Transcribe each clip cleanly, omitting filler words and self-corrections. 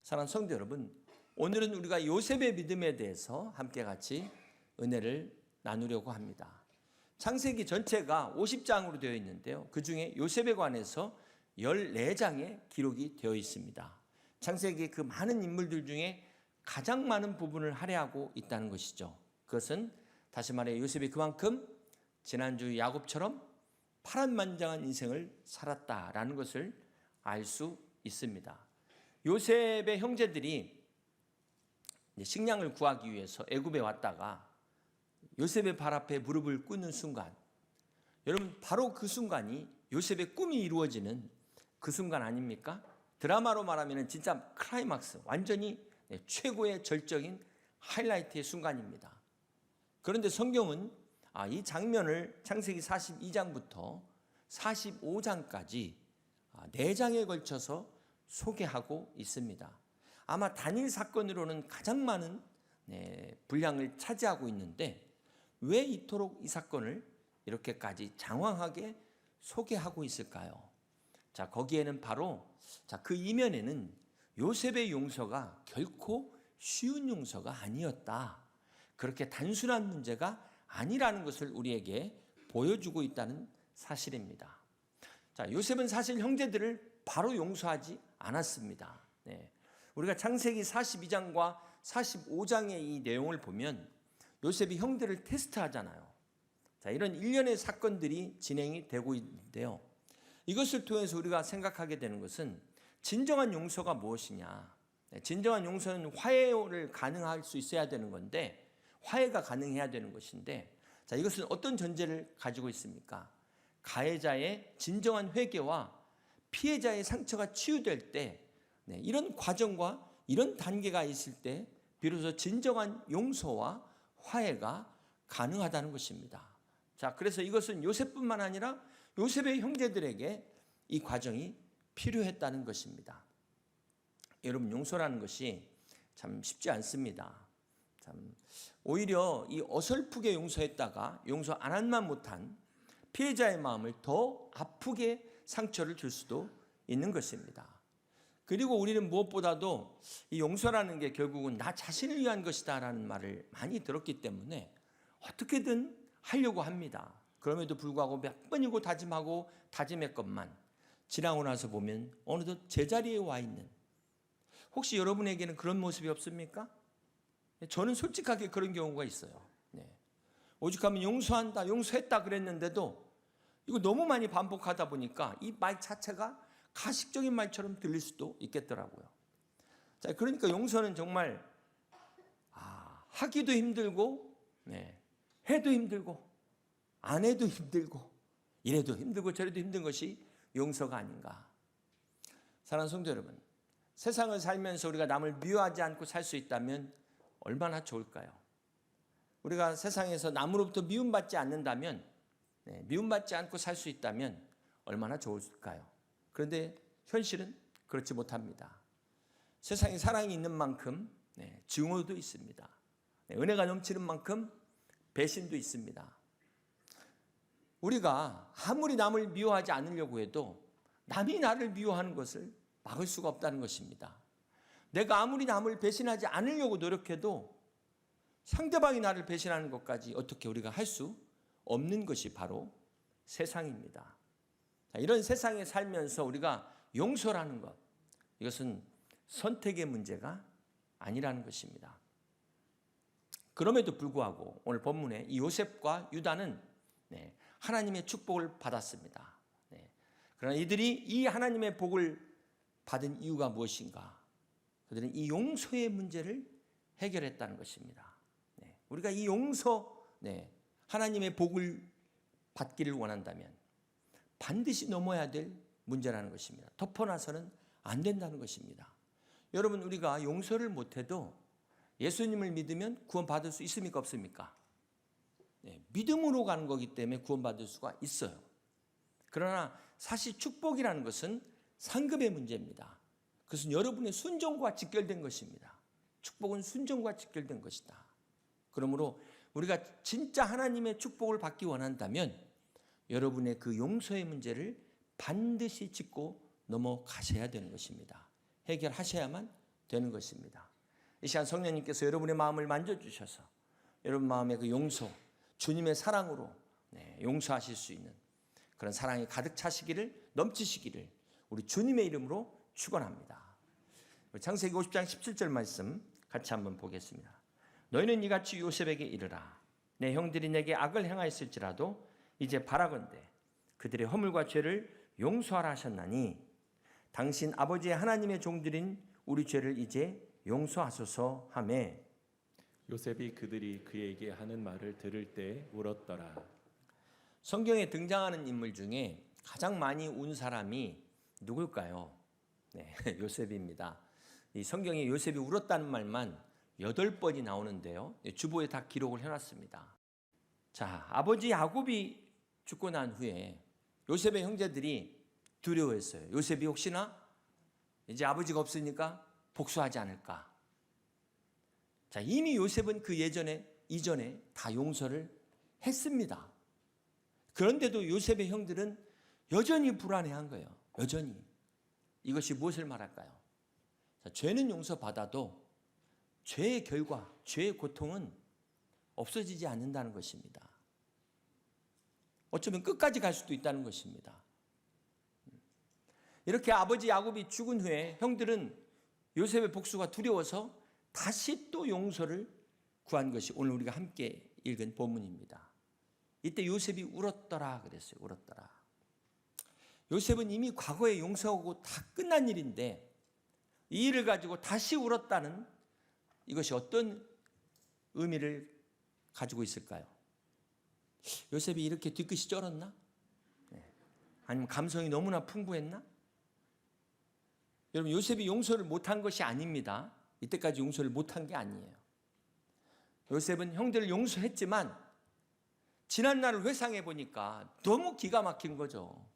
사랑하는 성도 여러분, 오늘은 우리가 요셉의 믿음에 대해서 함께 같이 은혜를 나누려고 합니다. 창세기 전체가 50장으로 되어 있는데요. 그 중에 요셉에 관해서 14장의 기록이 되어 있습니다. 창세기 그 많은 인물들 중에 가장 많은 부분을 할애하고 있다는 것이죠. 그것은 다시 말해 요셉이 그만큼 지난주 야곱처럼 파란만장한 인생을 살았다라는 것을 알 수 있습니다. 요셉의 형제들이 식량을 구하기 위해서 애굽에 왔다가 요셉의 발 앞에 무릎을 꿇는 순간, 여러분 바로 그 순간이 요셉의 꿈이 이루어지는 그 순간 아닙니까? 드라마로 말하면 진짜 클라이막스, 완전히 최고의 절정인 하이라이트의 순간입니다. 그런데 성경은 이 장면을 창세기 42장부터 45장까지 4장에 걸쳐서 소개하고 있습니다. 아마 단일 사건으로는 가장 많은 분량을 차지하고 있는데 왜 이토록 이 사건을 이렇게까지 장황하게 소개하고 있을까요? 자, 거기에는 바로 그 이면에는 요셉의 용서가 결코 쉬운 용서가 아니었다. 그렇게 단순한 문제가 아니라는 것을 우리에게 보여주고 있다는 사실입니다. 자, 요셉은 사실 형제들을 바로 용서하지 않았습니다. 우리가 창세기 42장과 45장의 이 내용을 보면 요셉이 형들을 테스트하잖아요. 자, 이런 일련의 사건들이 진행이 되고 있는데요. 이것을 통해서 우리가 생각하게 되는 것은 진정한 용서가 무엇이냐. 진정한 용서는 화해를 가능할 수 있어야 되는 건데, 화해가 가능해야 되는 것인데, 자, 이것은 어떤 전제를 가지고 있습니까? 가해자의 진정한 회개와 피해자의 상처가 치유될 때, 이런 과정과 이런 단계가 있을 때 비로소 진정한 용서와 화해가 가능하다는 것입니다. 자, 그래서 이것은 요셉뿐만 아니라 요셉의 형제들에게 이 과정이 필요했다는 것입니다. 여러분, 용서라는 것이 참 쉽지 않습니다. 참 오히려 이 어설프게 용서했다가 용서 안 한만 못한 피해자의 마음을 더 아프게 상처를 줄 수도 있는 것입니다. 그리고 우리는 무엇보다도 이 용서라는 게 결국은 나 자신을 위한 것이다라는 말을 많이 들었기 때문에 어떻게든 하려고 합니다. 그럼에도 불구하고 몇 번이고 다짐하고 다짐했건만 지나고 나서 보면 어느덧 제자리에 와 있는, 혹시 여러분에게는 그런 모습이 없습니까? 저는 솔직하게 그런 경우가 있어요. 오죽하면 용서한다, 용서했다 그랬는데도 이거 너무 많이 반복하다 보니까 이 말 자체가 가식적인 말처럼 들릴 수도 있겠더라고요. 자, 그러니까 용서는 정말 하기도 힘들고, 해도 힘들고, 안 해도 힘들고, 이래도 힘들고 저래도 힘든 것이 용서가 아닌가. 사랑하는 성도 여러분, 세상을 살면서 우리가 남을 미워하지 않고 살 수 있다면 얼마나 좋을까요? 우리가 세상에서 남으로부터 미움받지 않는다면, 미움받지 않고 살 수 있다면 얼마나 좋을까요? 그런데 현실은 그렇지 못합니다. 세상에 사랑이 있는 만큼 증오도 있습니다. 은혜가 넘치는 만큼 배신도 있습니다. 우리가 아무리 남을 미워하지 않으려고 해도 남이 나를 미워하는 것을 막을 수가 없다는 것입니다. 내가 아무리 남을 배신하지 않으려고 노력해도 상대방이 나를 배신하는 것까지 어떻게 우리가 할 수 없는 것이 바로 세상입니다. 이런 세상에 살면서 우리가 용서라는 것, 이것은 선택의 문제가 아니라는 것입니다. 그럼에도 불구하고 오늘 본문에 이 요셉과 유다는 하나님의 축복을 받았습니다. 그러나 이들이 이 하나님의 복을 받은 이유가 무엇인가? 그들은 이 용서의 문제를 해결했다는 것입니다. 우리가 이 용서, 하나님의 복을 받기를 원한다면 반드시 넘어야 될 문제라는 것입니다. 덮어놔서는 안 된다는 것입니다. 여러분, 우리가 용서를 못해도 예수님을 믿으면 구원받을 수 있습니까? 없습니까? 믿음으로 가는 거기 때문에 구원받을 수가 있어요. 그러나 사실 축복이라는 것은 상급의 문제입니다. 그것은 여러분의 순종과 직결된 것입니다. 축복은 순종과 직결된 것이다. 그러므로 우리가 진짜 하나님의 축복을 받기 원한다면 여러분의 그 용서의 문제를 반드시 짚고 넘어가셔야 되는 것입니다. 해결하셔야만 되는 것입니다. 이 시간 성령님께서 여러분의 마음을 만져주셔서 여러분 마음의 그 용서, 주님의 사랑으로 용서하실 수 있는 그런 사랑이 가득 차시기를, 넘치시기를 우리 주님의 이름으로 축원합니다. 창세기 50장 17절 말씀 같이 한번 보겠습니다. 너희는 이같이 요셉에게 이르라. 내 형들이 내게 악을 행하였을지라도 이제 바라건대 그들의 허물과 죄를 용서하라 하셨나니 당신 아버지의 하나님의 종들인 우리 죄를 이제 용서하소서 하며 요셉이 그들이 그에게 하는 말을 들을 때 울었더라. 성경에 등장하는 인물 중에 가장 많이 운 사람이 누굴까요? 네, 요셉입니다. 이 성경에 요셉이 울었다는 말만 8번이 나오는데요. 주보에 다 기록을 해놨습니다. 자, 아버지 야곱이 죽고 난 후에 요셉의 형제들이 두려워했어요. 요셉이 혹시나 이제 아버지가 없으니까 복수하지 않을까. 자, 이미 요셉은 그 이전에 다 용서를 했습니다. 그런데도 요셉의 형들은 여전히 불안해한 거예요. 여전히. 이것이 무엇을 말할까요? 자, 죄는 용서받아도 죄의 결과, 죄의 고통은 없어지지 않는다는 것입니다. 어쩌면 끝까지 갈 수도 있다는 것입니다. 이렇게 아버지 야곱이 죽은 후에 형들은 요셉의 복수가 두려워서 다시 또 용서를 구한 것이 오늘 우리가 함께 읽은 본문입니다. 이때 요셉이 울었더라 그랬어요. 울었더라. 요셉은 이미 과거에 용서하고 다 끝난 일인데 이 일을 가지고 다시 울었다는 이것이 어떤 의미를 가지고 있을까요? 요셉이 이렇게 뒤끝이 쩔었나? 아니면 감성이 너무나 풍부했나? 여러분, 요셉이 용서를 못한 것이 아닙니다. 이때까지 용서를 못한 게 아니에요. 요셉은 형들을 용서했지만 지난 날을 회상해 보니까 너무 기가 막힌 거죠.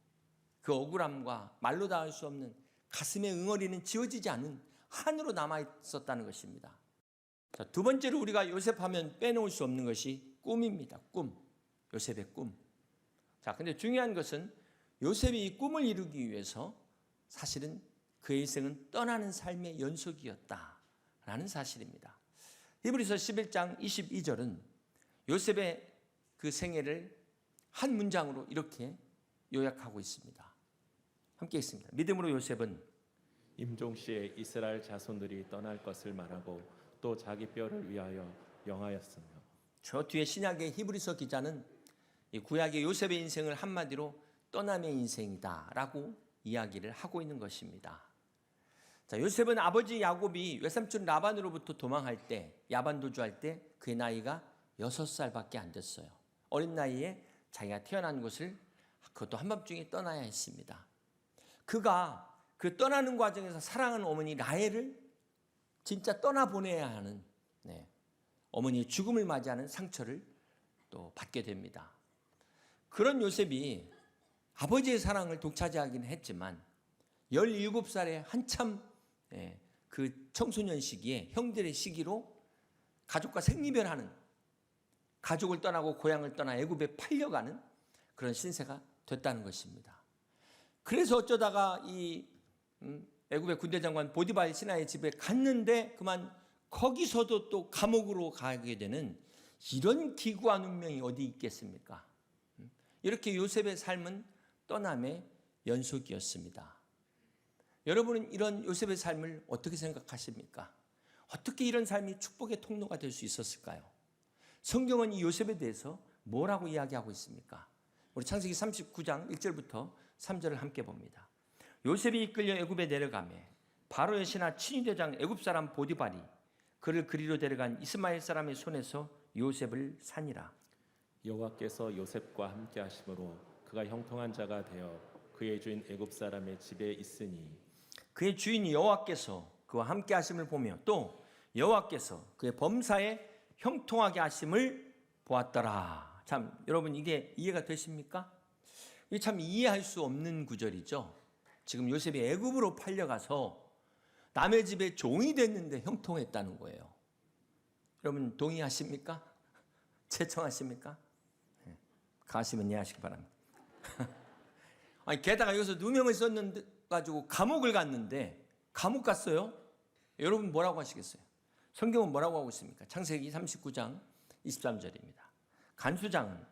그 억울함과 말로 다 할 수 없는 가슴에 응어리는 지워지지 않은 한으로 남아 있었다는 것입니다. 자, 두 번째로 우리가 요셉하면 빼놓을 수 없는 것이 꿈입니다. 꿈. 요셉의 꿈. 자, 근데 중요한 것은 요셉이 이 꿈을 이루기 위해서 사실은 그의 인생은 떠나는 삶의 연속이었다라는 사실입니다. 히브리서 11장 22절은 요셉의 그 생애를 한 문장으로 이렇게 요약하고 있습니다. 함께 읽습니다. 믿음으로 요셉은 임종시에 이스라엘 자손들이 떠날 것을 말하고 또 자기 뼈를 위하여 영하였으며. 저 뒤에 신약의 히브리서 기자는 이 구약의 요셉의 인생을 한마디로 떠남의 인생이다라고 이야기를 하고 있는 것입니다. 자, 요셉은 아버지 야곱이 외삼촌 라반으로부터 도망할 때, 야반 도주할 때 그의 나이가 6살밖에 안 됐어요. 어린 나이에 자기가 태어난 곳을 그것도 한밤중에 떠나야 했습니다. 그가 그 떠나는 과정에서 사랑하는 어머니 라헬을 진짜 떠나보내야 하는 어머니의 죽음을 맞이하는 상처를 또 받게 됩니다. 그런 요셉이 아버지의 사랑을 독차지하기는 했지만 17살에 한참 그 청소년 시기에 형들의 시기로 가족과 생리별하는, 가족을 떠나고 고향을 떠나 애굽에 팔려가는 그런 신세가 됐다는 것입니다. 그래서 어쩌다가 이 애굽의 군대 장관 보디발 신하의 집에 갔는데 그만 거기서도 또 감옥으로 가게 되는 이런 기구한 운명이 어디 있겠습니까? 이렇게 요셉의 삶은 떠남의 연속이었습니다. 여러분은 이런 요셉의 삶을 어떻게 생각하십니까? 어떻게 이런 삶이 축복의 통로가 될 수 있었을까요? 성경은 이 요셉에 대해서 뭐라고 이야기하고 있습니까? 우리 창세기 39장 1절부터 3절을 함께 봅니다. 요셉이 이끌려 애굽에 내려가매 바로의 신하 친위대장 애굽 사람 보디발이 그를 그리로 데려간 이스마엘 사람의 손에서 요셉을 산이라. 여호와께서 요셉과 함께 하심으로 그가 형통한 자가 되어 그의 주인 애굽 사람의 집에 있으니 그의 주인 여호와께서 그와 함께 하심을 보며 또 여호와께서 그의 범사에 형통하게 하심을 보았더라. 참 여러분 이게 이해가 되십니까? 이게 참 이해할 수 없는 구절이죠. 지금 요셉이 애굽으로 팔려가서 남의 집에 종이 됐는데 형통했다는 거예요. 여러분 동의하십니까? 채청하십니까? 가시면 이해하시기 바랍니다. 아니 게다가 여기서 누명을 썼는데 가지고 감옥을 갔는데 감옥 갔어요. 여러분 뭐라고 하시겠어요? 성경은 뭐라고 하고 있습니까? 창세기 39장 23절입니다. 간수장은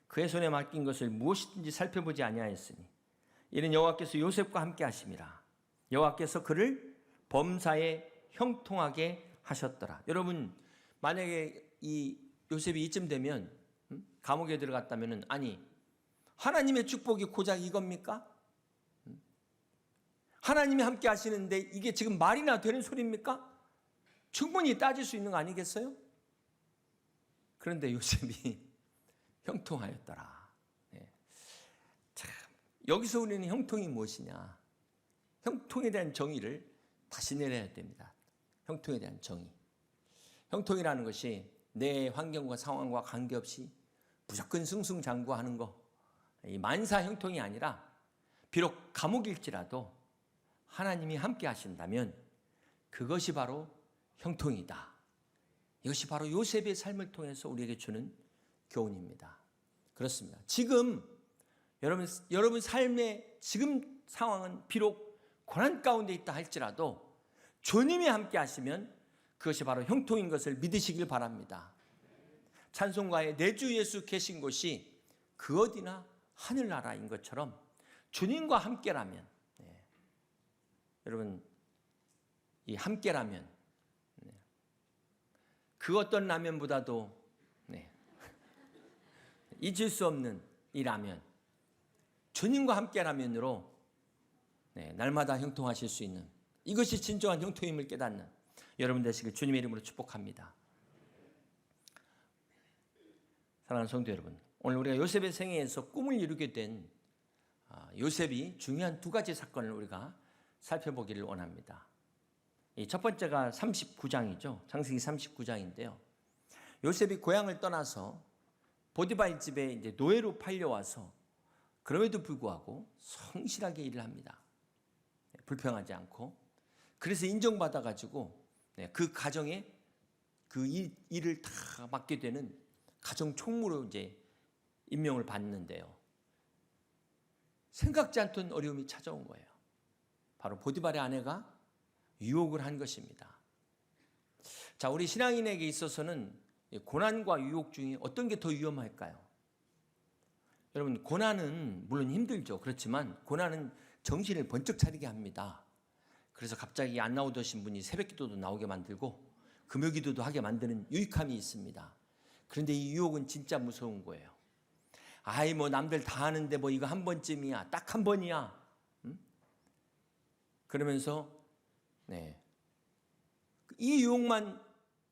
그의 손에 맡긴 것을 무엇이든지 살펴보지 아니하였으니 이는 여호와께서 요셉과 함께 하심이라. 여호와께서 그를 범사에 형통하게 하셨더라. 여러분, 만약에 이 요셉이 이쯤 되면 감옥에 들어갔다면은, 아니 하나님의 축복이 고작 이겁니까? 하나님이 함께 하시는데 이게 지금 말이나 되는 소리입니까? 충분히 따질 수 있는 거 아니겠어요? 그런데 요셉이 형통하였더라. 네. 참, 여기서 우리는 형통이 무엇이냐? 형통에 대한 정의를 다시 내려야 됩니다. 형통에 대한 정의. 형통이라는 것이 내 환경과 상황과 관계없이 무조건 승승장구하는 거, 이 만사 형통이 아니라 비록 감옥일지라도 하나님이 함께 하신다면 그것이 바로 형통이다. 이것이 바로 요셉의 삶을 통해서 우리에게 주는 교훈입니다. 그렇습니다. 지금 여러분 삶의 지금 상황은 비록 고난 가운데 있다 할지라도 주님이 함께 하시면 그것이 바로 형통인 것을 믿으시길 바랍니다. 찬송가에 내 주 예수 계신 곳이 그 어디나 하늘나라인 것처럼 주님과 함께라면, 여러분 이 함께라면 그 어떤 라면보다도 잊을 수 없는 이 라면, 주님과 함께 라면으로 날마다 형통하실 수 있는, 이것이 진정한 형통임을 깨닫는 여러분 되시길 주님의 이름으로 축복합니다. 사랑하는 성도 여러분, 오늘 우리가 요셉의 생애에서 꿈을 이루게 된 요셉이 중요한 두 가지 사건을 우리가 살펴보기를 원합니다. 이 첫 번째가 39장이죠. 창세기 39장인데요. 요셉이 고향을 떠나서 보디발 집에 이제 노예로 팔려와서 그럼에도 불구하고 성실하게 일을 합니다. 불평하지 않고. 그래서 인정받아가지고 그 가정에 그 일을 다 맡게 되는 가정 총무로 이제 임명을 받는데요. 생각지 않던 어려움이 찾아온 거예요. 바로 보디발의 아내가 유혹을 한 것입니다. 자, 우리 신앙인에게 있어서는 고난과 유혹 중에 어떤 게 더 위험할까요? 여러분, 고난은 물론 힘들죠. 그렇지만 고난은 정신을 번쩍 차리게 합니다. 그래서 갑자기 안 나오던 분이 새벽기도도 나오게 만들고 금요기도도 하게 만드는 유익함이 있습니다. 그런데 이 유혹은 진짜 무서운 거예요. 아이 뭐 남들 다 하는데 뭐 이거 한 번쯤이야, 딱 한 번이야. 그러면서 이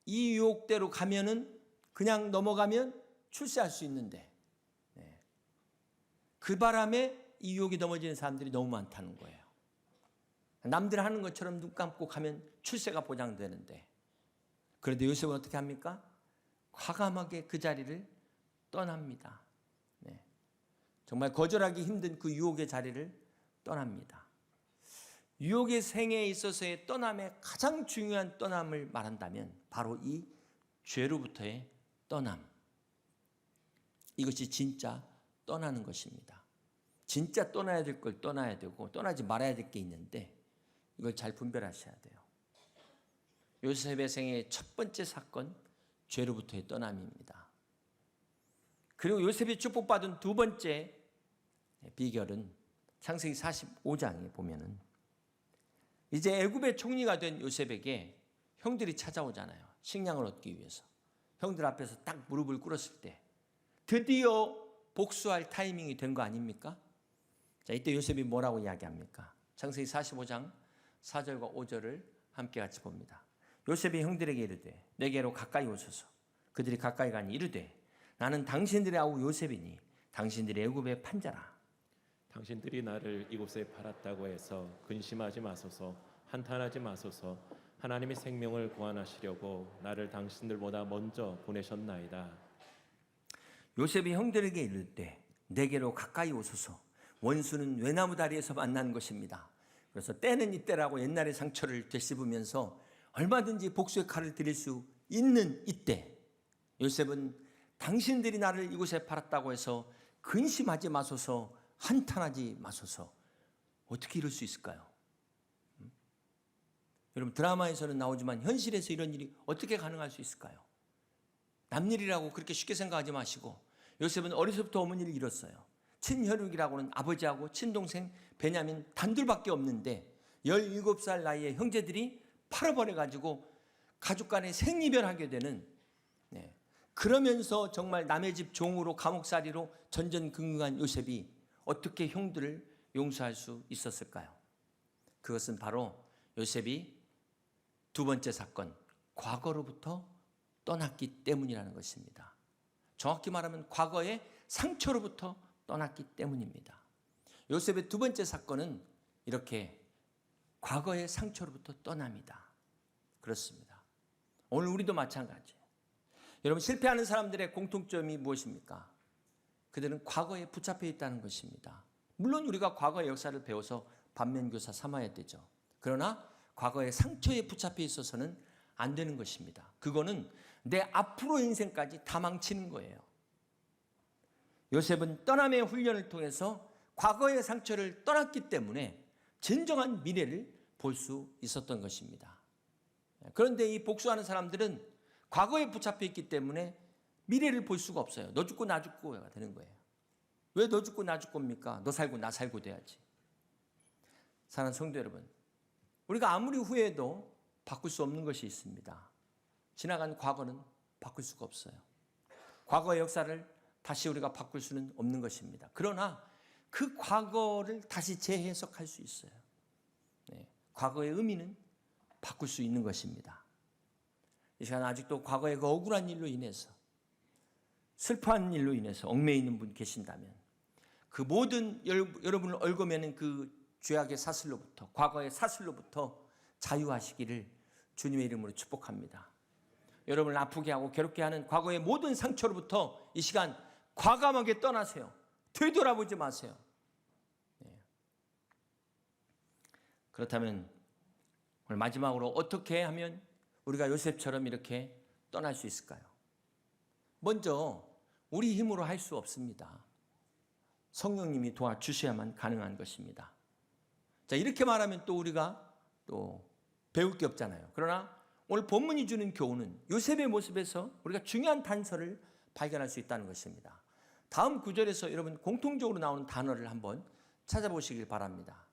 유혹대로 가면은 그냥 넘어가면 출세할 수 있는데 그 바람에 이 유혹이 넘어지는 사람들이 너무 많다는 거예요. 남들 하는 것처럼 눈 감고 가면 출세가 보장되는데, 그런데 요셉은 어떻게 합니까? 과감하게 그 자리를 떠납니다. 정말 거절하기 힘든 그 유혹의 자리를 떠납니다. 유혹의 생애에 있어서의 떠남의 가장 중요한 떠남을 말한다면 바로 이 죄로부터의 떠남. 이것이 진짜 떠나는 것입니다. 진짜 떠나야 될 걸 떠나야 되고 떠나지 말아야 될 게 있는데 이걸 잘 분별하셔야 돼요. 요셉의 생애의 첫 번째 사건, 죄로부터의 떠남입니다. 그리고 요셉이 축복받은 두 번째 비결은 창세기 45장에 보면은 이제 애굽의 총리가 된 요셉에게 형들이 찾아오잖아요. 식량을 얻기 위해서. 형들 앞에서 딱 무릎을 꿇었을 때 드디어 복수할 타이밍이 된 거 아닙니까? 자, 이때 요셉이 뭐라고 이야기합니까? 창세기 45장 4절과 5절을 함께 같이 봅니다. 요셉이 형들에게 이르되 내게로 가까이 오소서. 그들이 가까이 가니 이르되 나는 당신들의 아우 요셉이니 당신들이 애굽의 판자라. 당신들이 나를 이곳에 팔았다고 해서 근심하지 마소서, 한탄하지 마소서. 하나님이 생명을 구원하시려고 나를 당신들보다 먼저 보내셨나이다. 요셉이 형들에게 이르되 내게로 가까이 오소서. 원수는 외나무 다리에서 만난 것입니다. 그래서 때는 이때라고 옛날의 상처를 되씹으면서 얼마든지 복수의 칼을 들일 수 있는 이때 요셉은 당신들이 나를 이곳에 팔았다고 해서 근심하지 마소서, 한탄하지 마소서. 어떻게 이럴 수 있을까요? 여러분 드라마에서는 나오지만 현실에서 이런 일이 어떻게 가능할 수 있을까요? 남일이라고 그렇게 쉽게 생각하지 마시고 요셉은 어려서부터 어머니를 잃었어요. 친혈육이라고는 아버지하고 친동생 베냐민 단둘밖에 없는데 17살 나이에 형제들이 팔아버려가지고 가족 간에 생이별하게 되는, 그러면서 정말 남의 집 종으로 감옥살이로 전전긍긍한 요셉이 어떻게 형들을 용서할 수 있었을까요? 그것은 바로 요셉이 두 번째 사건, 과거로부터 떠났기 때문이라는 것입니다. 정확히 말하면 과거의 상처로부터 떠났기 때문입니다. 요셉의 두 번째 사건은 이렇게 과거의 상처로부터 떠납니다. 그렇습니다. 오늘 우리도 마찬가지예요. 여러분, 실패하는 사람들의 공통점이 무엇입니까? 그들은 과거에 붙잡혀 있다는 것입니다. 물론 우리가 과거의 역사를 배워서 반면교사 삼아야 되죠. 그러나 과거의 상처에 붙잡혀 있어서는 안 되는 것입니다. 그거는 내 앞으로 인생까지 다 망치는 거예요. 요셉은 떠남의 훈련을 통해서 과거의 상처를 떠났기 때문에 진정한 미래를 볼 수 있었던 것입니다. 그런데 이 복수하는 사람들은 과거에 붙잡혀 있기 때문에 미래를 볼 수가 없어요. 너 죽고 나 죽고가 되는 거예요. 왜 너 죽고 나 죽고입니까? 너 살고 나 살고 돼야지. 사랑하는 성도 여러분, 우리가 아무리 후회해도 바꿀 수 없는 것이 있습니다. 지나간 과거는 바꿀 수가 없어요. 과거의 역사를 다시 우리가 바꿀 수는 없는 것입니다. 그러나 그 과거를 다시 재해석할 수 있어요. 과거의 의미는 바꿀 수 있는 것입니다. 이 시간 아직도 과거의 그 억울한 일로 인해서, 슬퍼한 일로 인해서 얽매여 있는 분 계신다면 그 모든 여러분을 얽어매는 그 죄악의 사슬로부터, 과거의 사슬로부터 자유하시기를 주님의 이름으로 축복합니다. 여러분을 아프게 하고 괴롭게 하는 과거의 모든 상처로부터 이 시간 과감하게 떠나세요. 되돌아보지 마세요. 그렇다면 오늘 마지막으로 어떻게 하면 우리가 요셉처럼 이렇게 떠날 수 있을까요? 먼저 우리 힘으로 할 수 없습니다. 성령님이 도와주셔야만 가능한 것입니다. 자, 이렇게 말하면 또 우리가 또 배울 게 없잖아요. 그러나 오늘 본문이 주는 교훈은 요셉의 모습에서 우리가 중요한 단서를 발견할 수 있다는 것입니다. 다음 구절에서 여러분 공통적으로 나오는 단어를 한번 찾아보시길 바랍니다.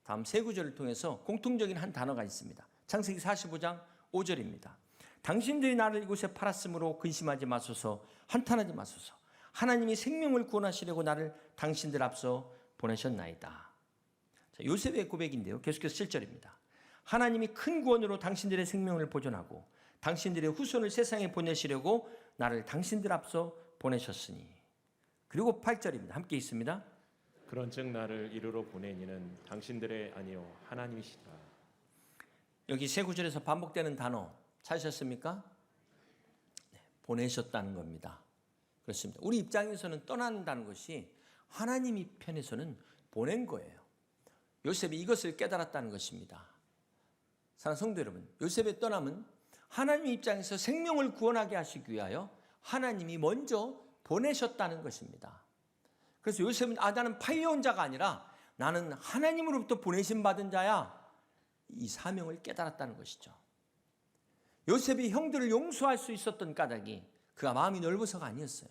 다음 세 구절을 통해서 공통적인 한 단어가 있습니다. 창세기 45장 5절입니다. 당신들이 나를 이곳에 팔았으므로 근심하지 마소서, 한탄하지 마소서. 하나님이 생명을 구원하시려고 나를 당신들 앞서 보내셨나이다. 자, 요셉의 고백인데요. 계속해서 7절입니다. 하나님이 큰 구원으로 당신들의 생명을 보존하고 당신들의 후손을 세상에 보내시려고 나를 당신들 앞서 보내셨으니. 그리고 8절입니다. 함께 있습니다. 그런즉 나를 이르러 보낸 이는 당신들의 아니요 하나님이시라. 여기 세 구절에서 반복되는 단어 찾으셨습니까? 보내셨다는 겁니다. 그렇습니다. 우리 입장에서는 떠난다는 것이 하나님이 편에서는 보낸 거예요. 요셉이 이것을 깨달았다는 것입니다. 사랑하는 성도 여러분, 요셉의 떠남은 하나님 입장에서 생명을 구원하게 하시기 위하여 하나님이 먼저 보내셨다는 것입니다. 그래서 요셉은 나는 팔려온 자가 아니라 나는 하나님으로부터 보내심 받은 자야, 이 사명을 깨달았다는 것이죠. 요셉이 형들을 용서할 수 있었던 까닭이 그가 마음이 넓어서가 아니었어요.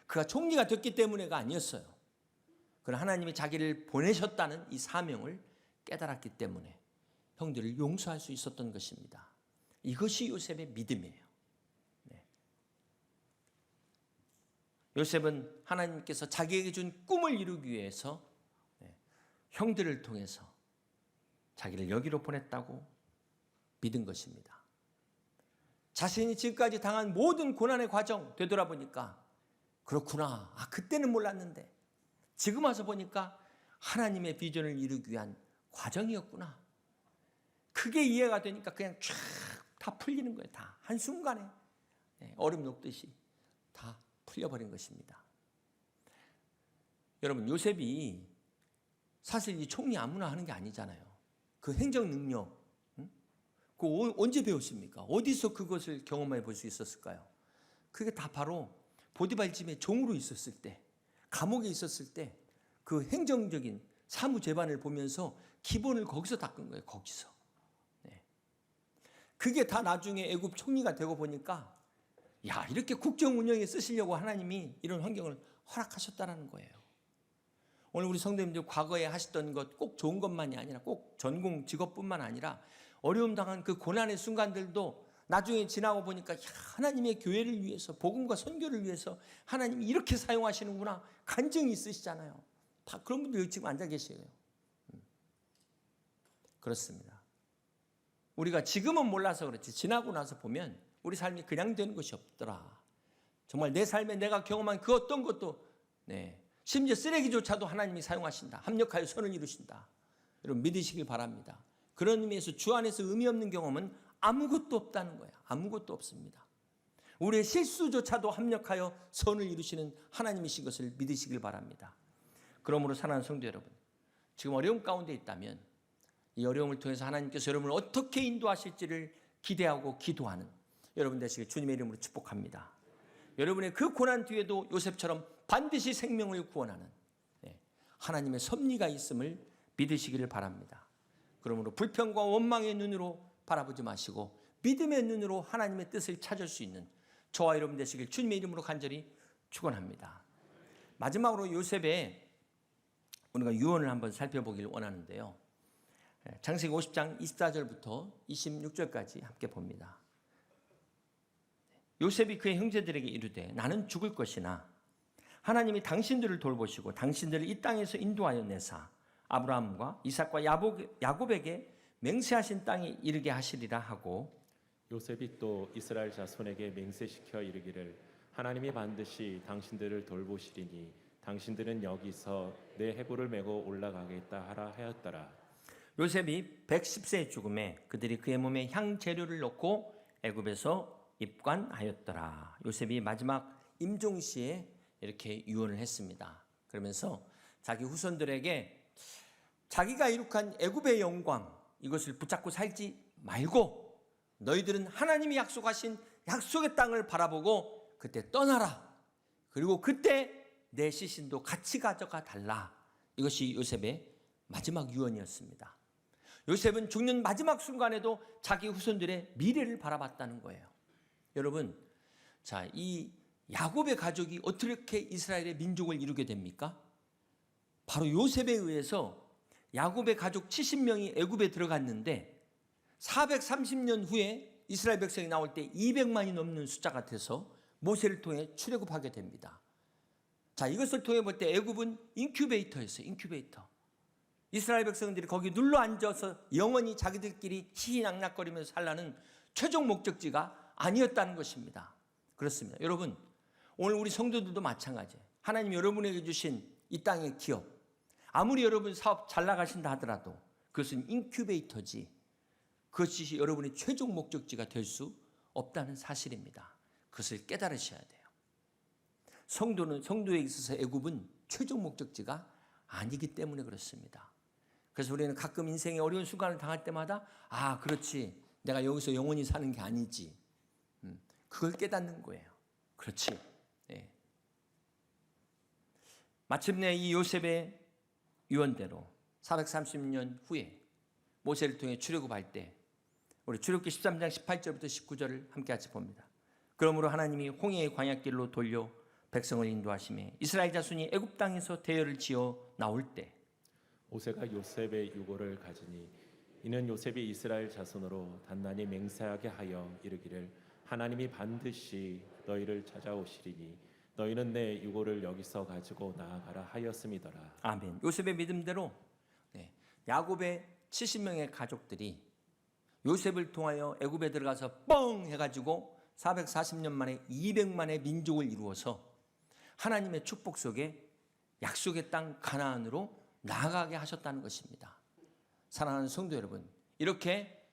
그가 총리가 됐기 때문에가 아니었어요. 그러나 하나님이 자기를 보내셨다는 이 사명을 깨달았기 때문에 형들을 용서할 수 있었던 것입니다. 이것이 요셉의 믿음이에요. 요셉은 하나님께서 자기에게 준 꿈을 이루기 위해서 형들을 통해서 자기를 여기로 보냈다고 믿은 것입니다. 자신이 지금까지 당한 모든 고난의 과정 되돌아보니까 그렇구나, 그때는 몰랐는데 지금 와서 보니까 하나님의 비전을 이루기 위한 과정이었구나. 크게 이해가 되니까 그냥 쫙 다 풀리는 거예요. 다 한순간에 얼음 녹듯이 다 풀려버린 것입니다. 여러분, 요셉이 사실 이 총리 아무나 하는 게 아니잖아요. 그 행정 능력, 그거 언제 배웠습니까? 어디서 그것을 경험해 볼 수 있었을까요? 그게 다 바로 보디발 집의 종으로 있었을 때, 감옥에 있었을 때 그 행정적인 사무 재반을 보면서 기본을 거기서 닦은 거예요. 거기서. 그게 다 나중에 애굽 총리가 되고 보니까 야, 이렇게 국정 운영에 쓰시려고 하나님이 이런 환경을 허락하셨다라는 거예요. 오늘 우리 성도님들 과거에 하셨던 것 꼭 좋은 것만이 아니라 꼭 전공 직업뿐만 아니라 어려움 당한 그 고난의 순간들도 나중에 지나고 보니까 야, 하나님의 교회를 위해서 복음과 선교를 위해서 하나님이 이렇게 사용하시는구나 간증이 있으시잖아요. 다 그런 분들 지금 앉아 계세요. 그렇습니다. 우리가 지금은 몰라서 그렇지 지나고 나서 보면 우리 삶이 그냥 되는 것이 없더라. 정말 내 삶에 내가 경험한 그 어떤 것도 심지어 쓰레기조차도 하나님이 사용하신다. 합력하여 선을 이루신다. 여러분 믿으시길 바랍니다. 그런 의미에서 주 안에서 의미 없는 경험은 아무것도 없다는 거예요. 아무것도 없습니다. 우리의 실수조차도 합력하여 선을 이루시는 하나님이신 것을 믿으시길 바랍니다. 그러므로 사랑하는 성도 여러분, 지금 어려움 가운데 있다면 이 어려움을 통해서 하나님께서 여러분을 어떻게 인도하실지를 기대하고 기도하는 여러분 되시길 주님의 이름으로 축복합니다. 여러분의 그 고난 뒤에도 요셉처럼 반드시 생명을 구원하는 하나님의 섭리가 있음을 믿으시기를 바랍니다. 그러므로 불평과 원망의 눈으로 바라보지 마시고 믿음의 눈으로 하나님의 뜻을 찾을 수 있는 저와 여러분 되시길 주님의 이름으로 간절히 축원합니다. 마지막으로 요셉의 우리가 유언을 한번 살펴보기를 원하는데요. 창세기 50장 24절부터 26절까지 함께 봅니다. 요셉이 그의 형제들에게 이르되 나는 죽을 것이나 하나님이 당신들을 돌보시고 당신들을 이 땅에서 인도하여 내사 아브라함과 이삭과 야곱에게 맹세하신 땅에 이르게 하시리라 하고 요셉이 또 이스라엘 자손에게 맹세시켜 이르기를 하나님이 반드시 당신들을 돌보시리니 당신들은 여기서 내 해골을 메고 올라가겠다 하라 하였더라. 요셉이 110세의 죽음에 그들이 그의 몸에 향재료를 넣고 애굽에서 입관하였더라. 요셉이 마지막 임종시에 이렇게 유언을 했습니다. 그러면서 자기 후손들에게 자기가 이룩한 애굽의 영광 이것을 붙잡고 살지 말고 너희들은 하나님이 약속하신 약속의 땅을 바라보고 그때 떠나라. 그리고 그때 내 시신도 같이 가져가 달라. 이것이 요셉의 마지막 유언이었습니다. 요셉은 죽는 마지막 순간에도 자기 후손들의 미래를 바라봤다는 거예요. 여러분, 자, 이 야곱의 가족이 어떻게 이스라엘의 민족을 이루게 됩니까? 바로 요셉에 의해서 야곱의 가족 70명이 애굽에 들어갔는데 430년 후에 이스라엘 백성이 나올 때 200만이 넘는 숫자가 돼서 모세를 통해 출애굽하게 됩니다. 자, 이것을 통해 볼 때 애굽은 인큐베이터였어요. 인큐베이터. 이스라엘 백성들이 거기 눌러 앉아서 영원히 자기들끼리 희희낙낙거리면서 살라는 최종 목적지가 아니었다는 것입니다. 그렇습니다. 여러분, 오늘 우리 성도들도 마찬가지예요. 하나님 여러분에게 주신 이 땅의 기업, 아무리 여러분 사업 잘 나가신다 하더라도 그것은 인큐베이터지 그것이 여러분의 최종 목적지가 될 수 없다는 사실입니다. 그것을 깨달으셔야 돼요. 성도에 있어서 애굽은 최종 목적지가 아니기 때문에 그렇습니다. 그래서 우리는 가끔 인생의 어려운 순간을 당할 때마다 아, 그렇지. 내가 여기서 영원히 사는 게 아니지. 그걸 깨닫는 거예요. 그렇지. 네. 마침내 이 요셉의 유언대로 430년 후에 모세를 통해 출애굽할 때 우리 출애굽기 13장 18절부터 19절을 함께 같이 봅니다. 그러므로 하나님이 홍해의 광야길로 돌려 백성을 인도하시매 이스라엘 자손이 애굽 땅에서 대열을 지어 나올 때 모세가 요셉의 유고를 가지니 이는 요셉이 이스라엘 자손으로 단단히 맹세하게 하여 이르기를 하나님이 반드시 너희를 찾아오시리니 너희는 내 유고를 여기서 가지고 나아가라 하였음이더라. 아멘. 요셉의 믿음대로 야곱의 70명의 가족들이 요셉을 통하여 애굽에 들어가서 뻥 해가지고 440년 만에 200만의 민족을 이루어서 하나님의 축복 속에 약속의 땅 가나안으로 나아가게 하셨다는 것입니다. 사랑하는 성도 여러분, 이렇게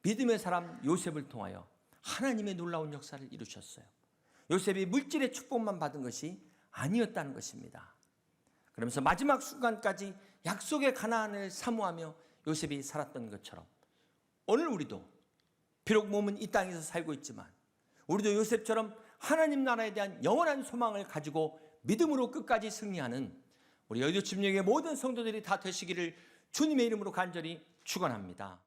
믿음의 사람 요셉을 통하여 하나님의 놀라운 역사를 이루셨어요. 요셉이 물질의 축복만 받은 것이 아니었다는 것입니다. 그러면서 마지막 순간까지 약속의 가나안을 사모하며 요셉이 살았던 것처럼 오늘 우리도 비록 몸은 이 땅에서 살고 있지만 우리도 요셉처럼 하나님 나라에 대한 영원한 소망을 가지고 믿음으로 끝까지 승리하는 우리 여의도 침략의 모든 성도들이 다 되시기를 주님의 이름으로 간절히 축원합니다.